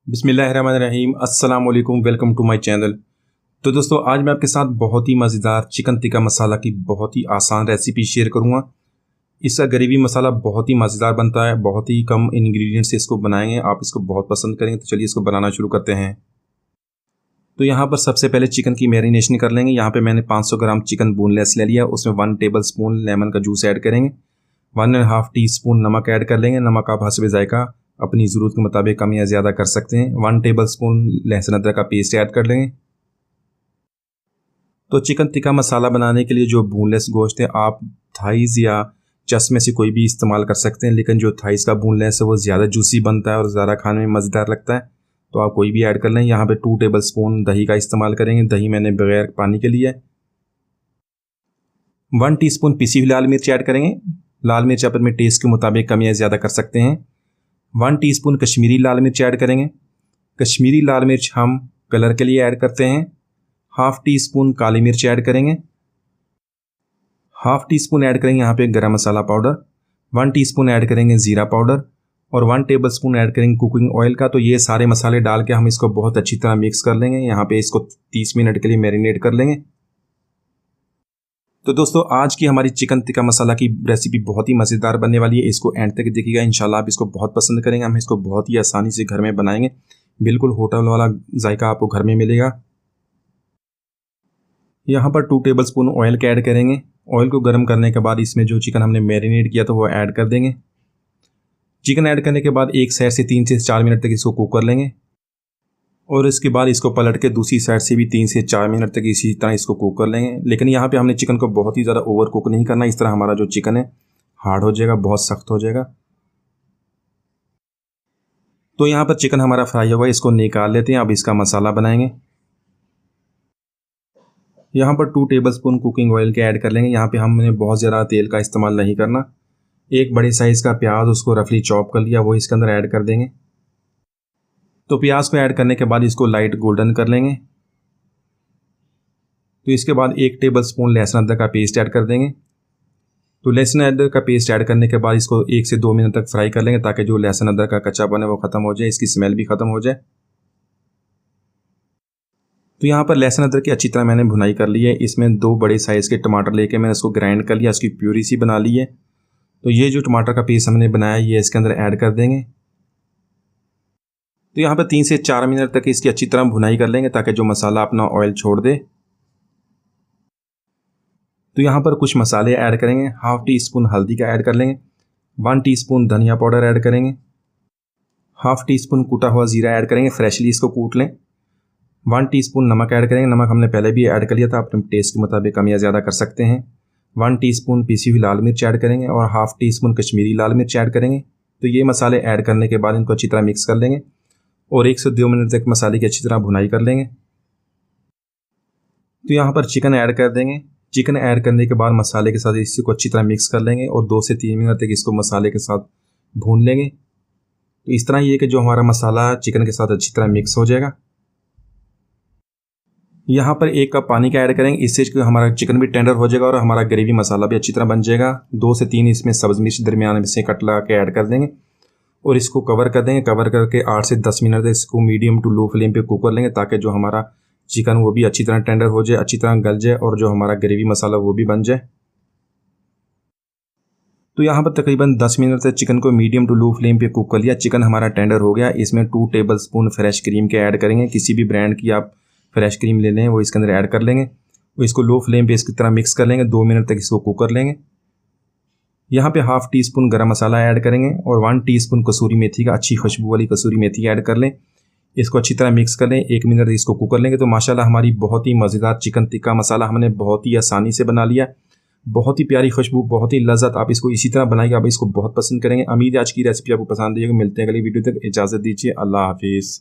बिस्मिल्लाहिर्रहमानिर्रहीम अस्सलाम वालेकुम, वेलकम टू माय चैनल। तो दोस्तों, आज मैं आपके साथ बहुत ही मज़ेदार चिकन टिक्का मसाला की बहुत ही आसान रेसिपी शेयर करूंगा। इसका ग्रेवी मसाला बहुत ही मज़ेदार बनता है, बहुत ही कम इंग्रेडिएंट्स से इसको बनाएंगे, आप इसको बहुत पसंद करेंगे। तो चलिए इसको बनाना शुरू करते हैं। तो यहाँ पर सबसे पहले चिकन की मैरिनेशन कर लेंगे। यहाँ पे मैंने 500 ग्राम चिकन बोनलेस ले लिया, उसमें 1 टेबल स्पून लेमन का जूस ऐड करेंगे, 1.5 टीस्पून नमक ऐड कर लेंगे। नमक आप हस्ब जायका अपनी ज़रूरत के मुताबिक कम या ज़्यादा कर सकते हैं। 1 टेबल स्पून लहसुन अदरक का पेस्ट ऐड कर लेंगे। तो चिकन टिक्का मसाला बनाने के लिए जो बोनलेस गोश्त है, आप थाइज़ या चस्ट में से कोई भी इस्तेमाल कर सकते हैं, लेकिन जो थाइज़ का बोनलेस है वो ज़्यादा जूसी बनता है और ज़्यादा खाने में मज़ेदार लगता है, तो आप कोई भी ऐड कर लें। यहाँ पे 2 टेबल स्पून दही का इस्तेमाल करेंगे। दही मैंने बगैर पानी के लिए। 1 टीस्पून पिसी हुई लाल मिर्च ऐड करेंगे। लाल मिर्च आप अपने टेस्ट के मुताबिक कम या ज़्यादा कर सकते हैं। 1 टीस्पून कश्मीरी लाल मिर्च ऐड करेंगे। कश्मीरी लाल मिर्च हम कलर के लिए ऐड करते हैं। 1/2 टीस्पून काली मिर्च ऐड करेंगे। 1/2 टीस्पून ऐड करेंगे यहाँ पे गरम मसाला पाउडर। 1 टीस्पून ऐड करेंगे ज़ीरा पाउडर और 1 टेबल स्पून ऐड करेंगे कुकिंग ऑयल का। तो ये सारे मसाले डाल के हम इसको बहुत अच्छी तरह मिक्स कर लेंगे। यहाँ पे इसको 30 मिनट के लिए मैरिनेट कर लेंगे। तो दोस्तों, आज की हमारी चिकन टिक्का मसाला की रेसिपी बहुत ही मज़ेदार बनने वाली है। इसको एंड तक देखिएगा, इंशाल्लाह आप इसको बहुत पसंद करेंगे। हम इसको बहुत ही आसानी से घर में बनाएंगे, बिल्कुल होटल वाला जायका आपको घर में मिलेगा। यहाँ पर 2 टेबल स्पून ऑयल का ऐड करेंगे। ऑयल को गर्म करने के बाद इसमें जो चिकन हमने मैरिनेट किया था वो ऐड कर देंगे। चिकन ऐड करने के बाद एक साइड से 3 से 4 मिनट तक इसको कुक कर लेंगे और इसके बाद इसको पलट के दूसरी साइड से भी 3 से 4 मिनट तक इसी तरह इसको कुक कर लेंगे। लेकिन यहाँ पे हमने चिकन को बहुत ही ज़्यादा ओवर कुक नहीं करना, इस तरह हमारा जो चिकन है हार्ड हो जाएगा, बहुत सख्त हो जाएगा। तो यहाँ पर चिकन हमारा फ्राई होगा, इसको निकाल लेते हैं। अब इसका मसाला बनाएंगे। यहाँ पर 2 टेबल स्पून कुकिंग ऑयल के ऐड कर लेंगे। यहाँ पे हमने बहुत ज़्यादा तेल का इस्तेमाल नहीं करना। एक बड़े साइज़ का प्याज, उसको रफली चॉप कर लिया, वो इसके अंदर ऐड कर देंगे। तो प्याज को ऐड करने के बाद इसको लाइट गोल्डन कर लेंगे। तो इसके बाद 1 टेबल स्पून लहसुन अदरक का पेस्ट ऐड कर देंगे। तो लहसुन अदरक का पेस्ट ऐड करने के बाद इसको 1 से 2 मिनट तक फ्राई कर लेंगे, ताकि जो लहसुन अदरक का कच्चापन है वो ख़त्म हो जाए, इसकी स्मेल भी ख़त्म हो जाए। तो यहाँ पर लहसुन अदरक की अच्छी तरह मैंने भुनाई कर ली है। इसमें 2 बड़े साइज़ के टमाटर लेके मैंने इसको ग्राइंड कर लिया, इसकी प्यूरी सी बना ली है। तो ये जो टमाटर का पेस्ट हमने बनाया ये इसके अंदर ऐड कर देंगे। तो यहाँ पर 3 से 4 मिनट तक इसकी अच्छी तरह भुनाई कर लेंगे, ताकि जो मसाला अपना ऑयल छोड़ दे। तो यहाँ पर कुछ मसाले ऐड करेंगे। 1/2 टीस्पून हल्दी का ऐड कर लेंगे। 1 टीस्पून धनिया पाउडर ऐड करेंगे। 1/2 टीस्पून कूटा हुआ ज़ीरा ऐड करेंगे, फ्रेशली इसको कूट लें। 1 टीस्पून नमक ऐड करेंगे। नमक हमने पहले भी ऐड कर लिया था, अपने टेस्ट के मुताबिक कम या ज़्यादा कर सकते हैं। 1 टीस्पून पिसी हुई लाल मिर्च ऐड करेंगे और 1/2 टीस्पून कश्मीरी लाल मिर्च ऐड करेंगे। तो ये मसाले ऐड करने के बाद इनको अच्छी तरह मिक्स कर लेंगे और 1 से 2 मिनट तक मसाले की अच्छी तरह भुनाई कर लेंगे। तो यहाँ पर चिकन ऐड कर देंगे। चिकन ऐड करने के बाद मसाले के साथ इसको अच्छी तरह मिक्स कर लेंगे और 2 से 3 मिनट तक इसको मसाले के साथ भून लेंगे। तो इस तरह ये कि जो हमारा मसाला चिकन के साथ अच्छी तरह मिक्स हो जाएगा। यहाँ पर 1 कप पानी का ऐड करेंगे, इससे हमारा चिकन भी टेंडर हो जाएगा और हमारा ग्रेवी मसाला भी अच्छी तरह बन जाएगा। 2 से 3 इसमें सब्ज़ मिर्च दरमियान में से कट लगा के ऐड कर देंगे और इसको कवर कर देंगे। कवर करके 8 से 10 मिनट तक इसको मीडियम टू लो फ्लेम पे कुक कर लेंगे, ताकि जो हमारा चिकन वो भी अच्छी तरह टेंडर हो जाए, अच्छी तरह गल जाए और जो हमारा ग्रेवी मसाला वो भी बन जाए। तो यहाँ पर तकरीबन 10 मिनट तक चिकन को मीडियम टू लो फ्लेम पे कुक कर लिया। चिकन हमारा टेंडर हो गया। इसमें 2 टेबल स्पून फ्रेश क्रीम के ऐड करेंगे। किसी भी ब्रांड की आप फ्रेश क्रीम ले लें, वो इसके अंदर ऐड कर लेंगे। वो इसको लो फ्लेम पे इसकी तरह मिक्स कर लेंगे। 2 मिनट तक इसको कुक कर लेंगे। यहाँ पे 1/2 टीस्पून गरम मसाला ऐड करेंगे और 1 टीस्पून कसूरी मेथी का, अच्छी खुशबू वाली कसूरी मेथी ऐड कर लें। इसको अच्छी तरह मिक्स कर लें। 1 मिनट इसको कुक कर लेंगे। तो माशाल्लाह हमारी बहुत ही मज़ेदार चिकन टिक्का मसाला हमने बहुत ही आसानी से बना लिया। बहुत ही प्यारी खुशबू, बहुत ही लज़्ज़त। आप इसको इसी तरह बनाइए, आप इसको बहुत पसंद करेंगे। उम्मीद है आज की रेसिपी आपको पसंद आएगी। मिलते हैं अगली वीडियो तक, इजाज़त दीजिए। अल्लाह हाफिज़।